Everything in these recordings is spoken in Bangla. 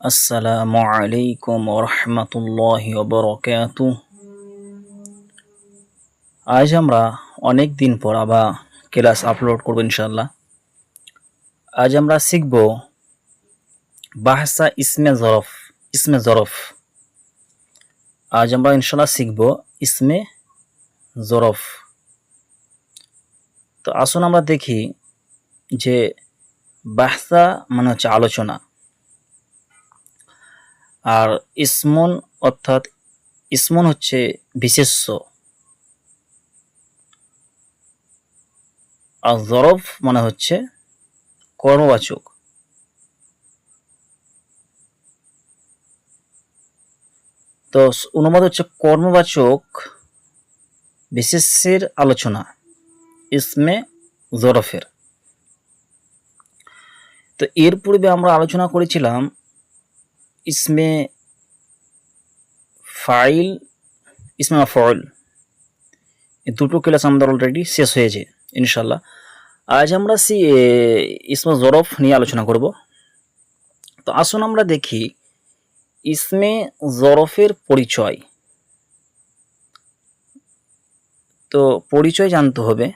আসসালামু আলাইকুম ওরহমতুল্লাহি ওবরাকাতুহু। আজ আমরা অনেক দিন পর আবার ক্লাস আপলোড করব ইনশাআল্লাহ। আজ আমরা শিখব বাহসা ইসমে জরফ। আজ আমরা ইনশাআল্লাহ শিখব ইসমে জরফ। তো আসুন আমরা দেখি যে বাহসা মানে হচ্ছে আলোচনা, আর ইসমন অর্থাৎ ইসমন হচ্ছে বিশেষ্য, আর জরফ মানে হচ্ছে কর্মবাচক। তো অনুবাদ হচ্ছে কর্মবাচক বিশেষ্যের আলোচনা ইসমে জরফের। তো এর পূর্বে আমরা আলোচনা করেছিলাম ইসমে ফাইল, ইসমে মাফউল। এই দুটো ক্লাস আমাদের অলরেডি শেষ হয়েছে ইনশাল্লাহ। আজ আমরা ইসমে জরফ নিয়ে আলোচনা করব। তো আসুন আমরা দেখি ইসমে জরফের পরিচয়। তো পরিচয় জানতে হবে।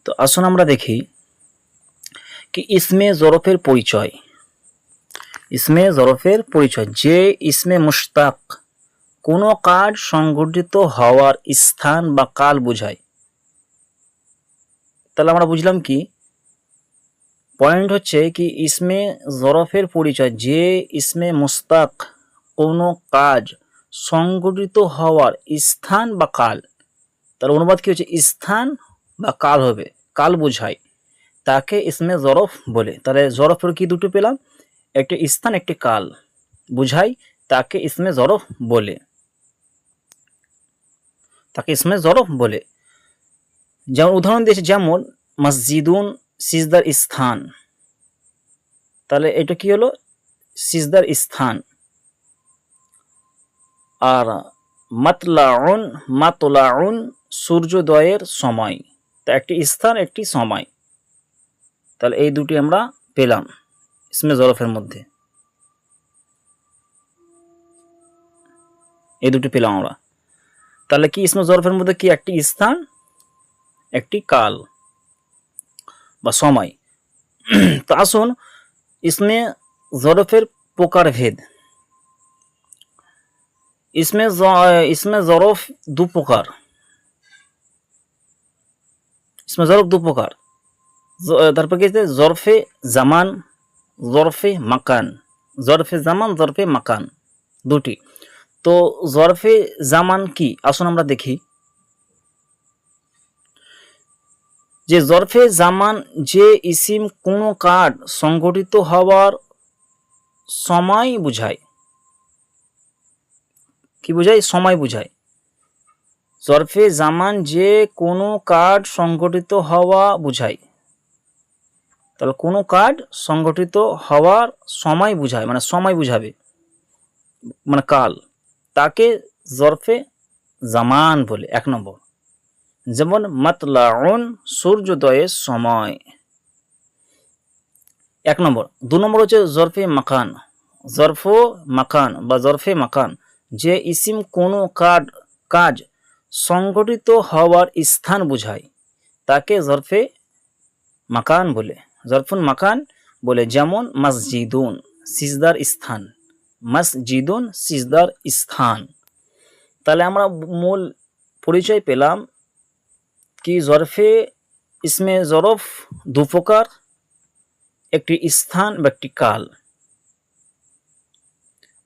তো আসুন আমরা দেখি কি ইসমে জরফের পরিচয়। ইসমে জরফের পরিচয় যে ইসমে মুশতাক কোনো কাজ সংঘটিত হওয়ার স্থান বা কাল বোঝায়। তাহলে আমরা বুঝলাম কি পয়েন্ট হচ্ছে কি ইসমে জরফের পরিচয় যে ইসমে মুশতাক কোনো কাজ সংঘটিত হওয়ার স্থান বা কাল। তার অনুবাদ কি হচ্ছে স্থান বা কাল হবে, কাল বোঝায়, তাকে ইসমে জরফ বলে। তাহলে জরফের কি দুটো পেলাম, একটি স্থান একটি কাল বুঝাই, তাকে ইসমে জরফ বলে, তাকে ইসমে জরফ বলে। যেমন উদাহরণ দিয়েছে, যেমন মসজিদুন সিজদার স্থান। তাহলে এটা কি হলো, সিজদার স্থান। আর মাতলাউন সূর্যোদয়ের সময়, তা একটি স্থান একটি সময়। তাহলে এই দুটি আমরা পেলাম ইসমে জরফের মধ্যে, এই দুটি পেলাম আমরা। তাহলে কি ইসমে জরফের মধ্যে কি একটি স্থান একটি কাল বা সময়। তো আসুন ইসমে জরফের প্রকারভেদ। ইসমে জরফ দু প্রকার। ইসমে জরফ দু প্রকার। তারপর কি জরফে জামান, জরফে মাকান। জরফে জামান, জরফে মাকান দুটি। তো জরফে জামান কি, আসুন আমরা দেখি। যে জরফে জামান যে ইসিম কোনো কাজ সংঘটিত হওয়ার সময় বুঝায়। কি বুঝায়, সময় বুঝায়। জরফে জামান যে কোনো কাজ সংঘটিত হওয়া বুঝায়। তাহলে কোনো কাজ সংঘটিত হওয়ার সময় বুঝায়, মানে সময় বুঝাবে, মানে কাল, তাকে জরফে জামান বলে। এক নম্বর, যেমন মাতলাউন সূর্যোদয়ের সময়, এক নম্বর। দু নম্বর হচ্ছে জরফে মাকান। জরফ মাকান বা জরফে মাকান যে ইসিম কোনো কাজ সংঘটিত হওয়ার স্থান বুঝায়, তাকে জরফে মাকান বলে, জরফুন মাকান বলে। যেমন মসজিদুন সিজদার স্থান, মসজিদুন সিজদার স্থান। তাহলে আমরা মূল পরিচয় পেলাম কি জরফে ইসমে জরফ দু প্রকার, একটি স্থান বা একটি কাল।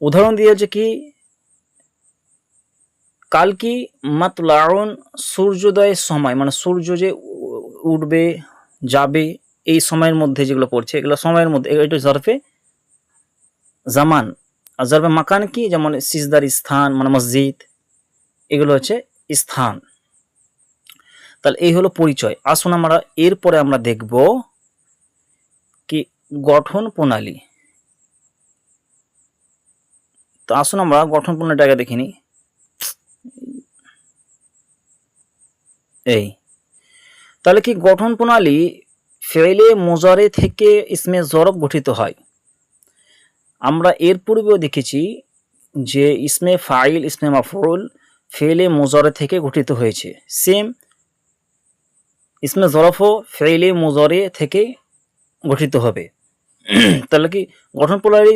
উদাহরণ দিয়েছে কি, কাল কি মাতলাউন সূর্যোদয়ের সময়, মানে সূর্য যে উঠবে যাবে এই সময়ের মধ্যে যেগুলো পড়ছে, এগুলো সময়ের মধ্যে, এটা জরফে জামান। আর জরফে মাকান কি, যেমন সিজদার স্থান মানে মসজিদ, এগুলো হচ্ছে স্থান। তাহলে এই হলো পরিচয়। আসুন আমরা এরপরে আমরা দেখব কি গঠন প্রণালী। তো আসুন আমরা গঠন প্রণালীটাকে দেখিনি। এই তাহলে কি গঠন প্রণালী ফেলে মোজারে থেকে ইসমে জরব গঠিত হয়। আমরা এর পূর্বেও দেখেছি যে ইসমে ফাইল ইসমে মাফউল ফেলে মোজারে থেকে গঠিত হয়েছে। সেম ইসমে জরফও ফেলে মোজারে থেকে গঠিত হবে। তাহলে কি গঠন প্রণালী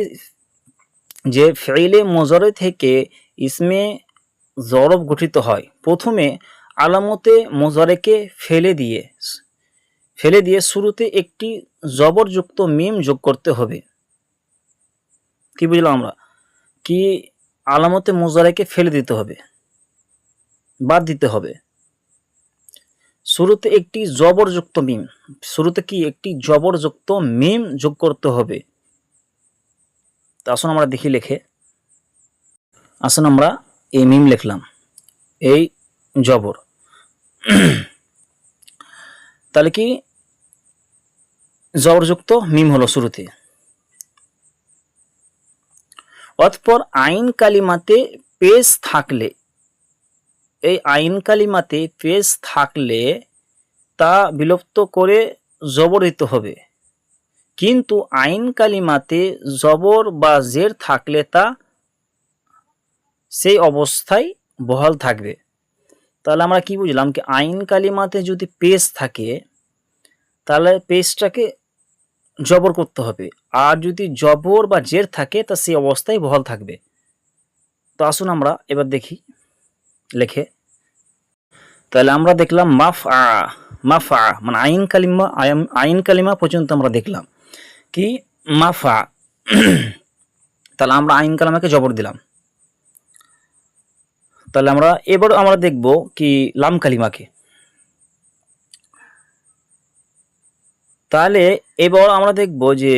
যে ফেলে মোজারে থেকে ইসমে জরব গঠিত হয়, প্রথমে আলামতে মোজারেকে ফেলে দিয়ে শুরুতে একটি জবরযুক্ত মিম যোগ করতে হবে। কি বুঝলাম আমরা? কি আলামতে মোজারেকে ফেলে দিতে হবে, বাদ দিতে হবে। শুরুতে একটি জবরযুক্ত মিম, শুরুতে কি একটি জবরযুক্ত মিম যোগ করতে হবে। তা আসুন আমরা দেখি লেখে। আসুন আমরা এই মিম লিখলাম, এই জবর। তাহলে কি জবরযুক্ত মিম হলো শুরুতে। অতঃপর আইন কালিমাতে পেশ থাকলে, এই আইন কালিমাতে পেশ থাকলে তা বিলুপ্ত করে জবর দিতে হবে। কিন্তু আইন কালিমাতে জবর বা জের থাকলে তা সেই অবস্থায় বহাল থাকবে। তাহলে আমরা কি বুঝলাম? কি আইন কালিমাতে যদি পেশ থাকে তাহলে পেশটাকে জবর করতে হবে, আর যদি জবর বা জের থাকে তা সেই অবস্থায় বহাল থাকবে। তো আসুন আমরা এবার দেখি লেখে। তাহলে আমরা দেখলাম মাফা মানে আইন কালিমা পর্যন্ত আমরা দেখলাম কি মাফা। তাহলে আমরা আইন কালিমাকে জবর দিলাম। তাহলে এবার আমরা দেখব কি লাম কালিমাকে। তাহলে এবার আমরা দেখব যে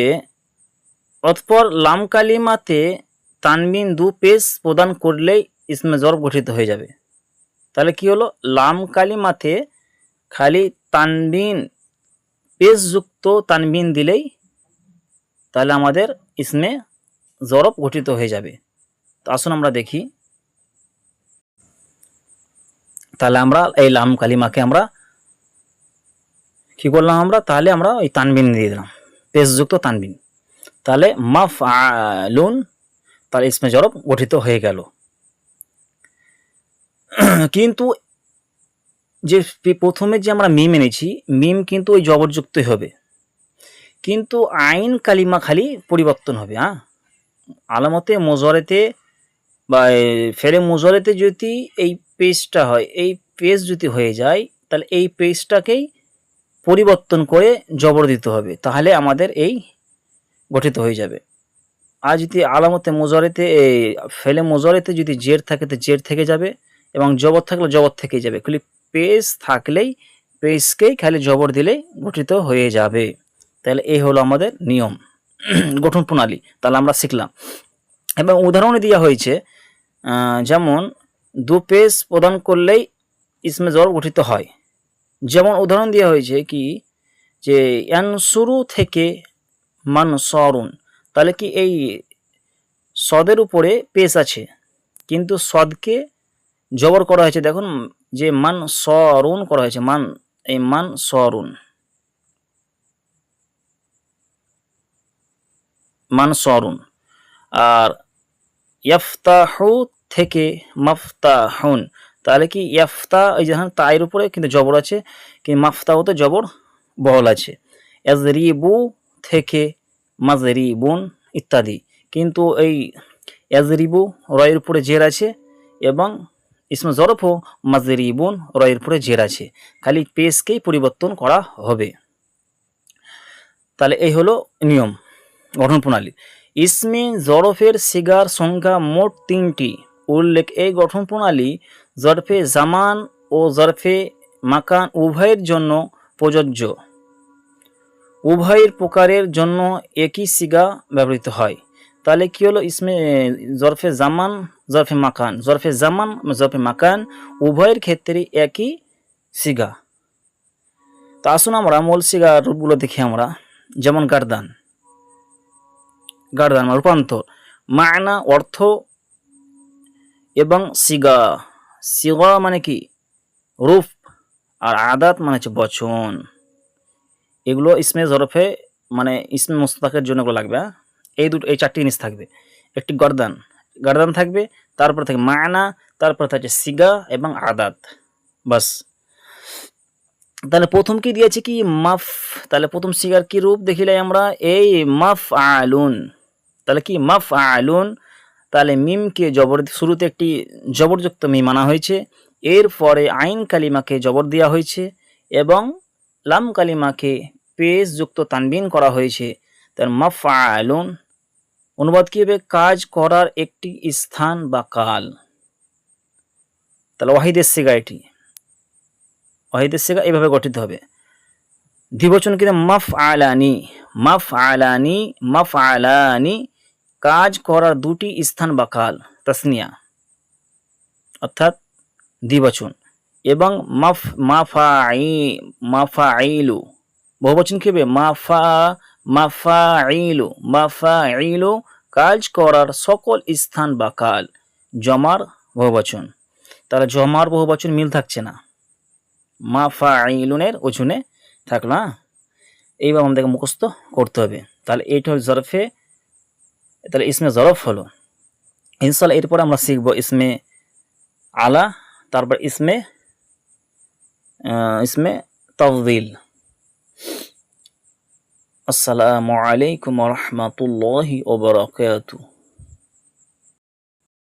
অতঃপর লাম কালিমাতে তানবিন দু পেশ প্রদান করলেই ইসমে জরব গঠিত হয়ে যাবে। তাহলে কি হলো? লাম কালিমাতে খালি তানবিন পেশযুক্ত তানবিন দিলেই তাহলে আমাদের ইসমে জরব গঠিত হয়ে যাবে। তো আসুন আমরা দেখি। তাহলে আমরা এই লাম কালিমাকে আমরা কি করলাম? তাহলে আমরা ওই তানবিন দিয়ে দিলাম, পেশযুক্ত তানবিন। তাহলে মাফআলুন, তাহলে ইসমে জরব গঠিত হয়ে গেল। কিন্তু যে প্রথমে যে আমরা মিম এনেছি, মিম কিন্তু ওই জবরযুক্তই হবে, কিন্তু আইন কালিমা খালি পরিবর্তন হবে। আলামতে মোজারেতে বা ফেলে মোজারেতে যদি এই পেজটা হয়, এই পেজ যদি হয়ে যায় তাহলে এই পেজটাকেই পরিবর্তন করে জবর দিতে হবে, তাহলে আমাদের এই গঠিত হয়ে যাবে। আর যদি আলামতে মোজারেতে ফেলে মোজারেতে যদি জের থাকে তো জের থেকে যাবে, এবং জবর থাকলে জবর থেকেই যাবে। খালি পেজ থাকলেই পেজকেই খালি জবর দিলেই গঠিত হয়ে যাবে। তাহলে এই হলো আমাদের নিয়ম, গঠন প্রণালী। তাহলে আমরা শিখলাম। এবং উদাহরণে দেওয়া হয়েছে, যেমন দু পেজ প্রদান করলেই ইসমে জবর গঠিত হয়। যেমন উদাহরণ দেওয়া হয়েছে কি যে ইয়ানসুরু থেকে মানসরুন। তাহলে কি এই সদের উপরে পেশ আছে, কিন্তু সদকে জবর করা হয়েছে। দেখুন যে মান সরুন করা হয়েছে, মান সরুন, মান সরুন। আর ইয়াফতাহু থেকে মাফতাহুন, তাহলে কি ইয়াফতা এই যখন তায়ের উপরে কিন্তু জবর আছে, কিন্তু মাফতাহুতে জবর বহল আছে। ইয়াজরিবু থেকে মাজরিবুন ইত্যাদি, কিন্তু এই ইয়াজরিবু রয়ের উপরে জের আছে, এবং ইসমে জরফও মাজরিবুন রয়ের উপরে জের আছে, খালি পেশকেই পরিবর্তন করা হবে। তাহলে এই হলো নিয়ম, গঠন প্রণালী। ইসমে জরফের সিগার সংখ্যা মোট 3টি উল্লেখ। এই গঠন প্রণালী জরফে জামান ও জরফে মাকান উভয়ের জন্য প্রযোজ্য। উভয়ের প্রকারের জন্য একই সিগা ব্যবহৃত হয়। তাহলে কি হলো? ইসমে জরফে জামান জরফে মাকান, জরফে জামান জরফে মাকান উভয়ের ক্ষেত্রে একই সিগা। তা আসুন আমরা মূল সিগার রূপগুলো দেখি আমরা। যেমন গারদান, গার্দান রূপান্তর, মায়না অর্থ, এবং সিগা, সিগা মানে কি রূপ, আর আদাত মানে হচ্ছে বচন। এগুলো ইসমে জরফে মানে ইসমে মুস্তাকের জন্য এগুলো লাগবে। এই চারটি জিনিস থাকবে। একটি গর্দান, গার্দান থাকবে, তারপর থাকে মায়না, তারপর থাকছে সিগা এবং আদাত, বাস। তাহলে প্রথম কি দিয়েছে কি মাফ, তাহলে প্রথম সিগার কি রূপ দেখিলাই আমরা, এই মাফ আলুন। তাহলে কি মাফ আলুন, তাহলে মিমকে জবর, শুরুতে একটি জবরযুক্ত মিম আনা হয়েছে, এরপরে আইন কালিমাকে জবর দেওয়া হয়েছে এবং লাম কালিমাকে পেশযুক্ত তানবিন করা হয়েছে। তার মাফ আলুন অনুবাদ কি হবে, কাজ করার একটি স্থান বা কাল। তাহলে ওয়াহিদের সিগা, এটি ওয়াহিদের সিগা এইভাবে গঠিত হবে। দ্বিবচন কিন্তু মাফ আলানি, মাফ আলানি, মাফ আলানি, কাজ করার দুটি স্থান বা কাল, তাসনিয়া অর্থাৎ দ্বিবচন। এবং মাফাইলু বহুবচন কি হবে, মাফাইলু, মাফাইলু, কাজ করার সকল স্থান বা কাল, জমার বহুবচন। তাহলে জমার বহুবচন মিল থাকছে না, মাফাইলুনের ওজনে থাকলো না। এইবার আমাদেরকে মুখস্থ করতে হবে। তাহলে এইটা হল জরফে, তাহলে ইসমে জরফ হলো। ইনশাআল্লাহ এরপর আমরা শিখবো ইসমে আলা, তারপর ইসমে তাফদীল। আসসালামু আলাইকুম ওয়া রাহমাতুল্লাহি ওয়া বারাকাতুহু।